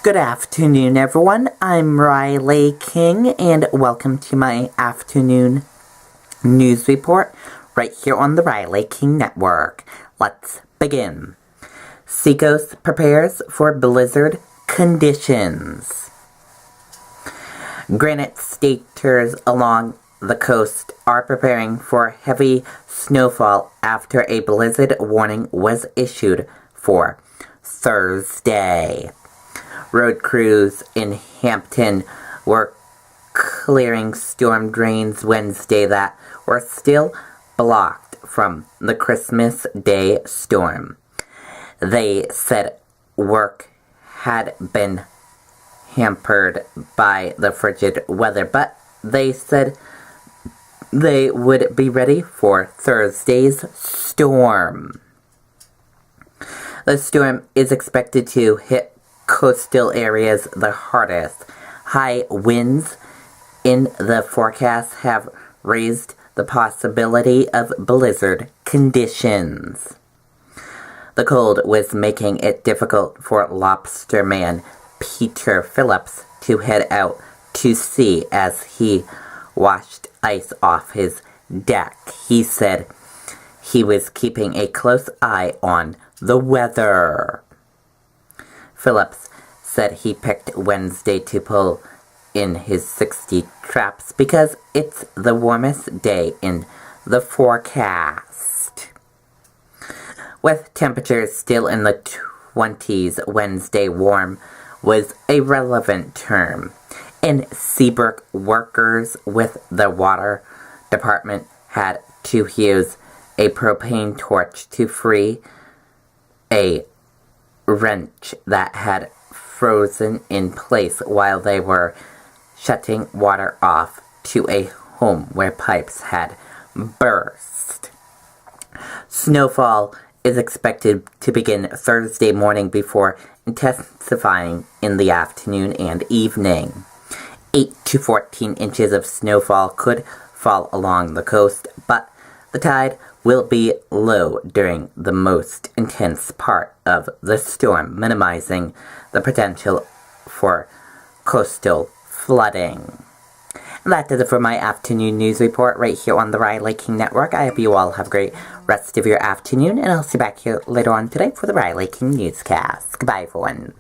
Good afternoon, everyone. I'm Riley King, and welcome to my afternoon news report right here on the Riley King Network. Let's begin. Seacoast prepares for blizzard conditions. Granite staters along the coast are preparing for heavy snowfall after a blizzard warning was issued for Thursday. Road crews in Hampton were clearing storm drains Wednesday that were still blocked from the Christmas Day storm. They said work had been hampered by the frigid weather, but they said they would be ready for Thursday's storm. The storm is expected to hit coastal areas the hardest. High winds in the forecast have raised the possibility of blizzard conditions. The cold was making it difficult for lobsterman Peter Phillips to head out to sea as he washed ice off his deck. He said he was keeping a close eye on the weather. Phillips said he picked Wednesday to pull in his 60 traps because it's the warmest day in the forecast. With temperatures still in the 20s, Wednesday warm was a relevant term. In Seabrook, workers with the water department had to use a propane torch to free a wrench that had frozen in place while they were shutting water off to a home where pipes had burst. Snowfall is expected to begin Thursday morning before intensifying in the afternoon and evening. 8 to 14 inches of snowfall could fall along the coast, but the tide will be low during the most intense part of the storm, minimizing the potential for coastal flooding. And that does it for my afternoon news report right here on the Riley King Network. I hope you all have a great rest of your afternoon, and I'll see you back here later on today for the Riley King newscast. Goodbye, everyone.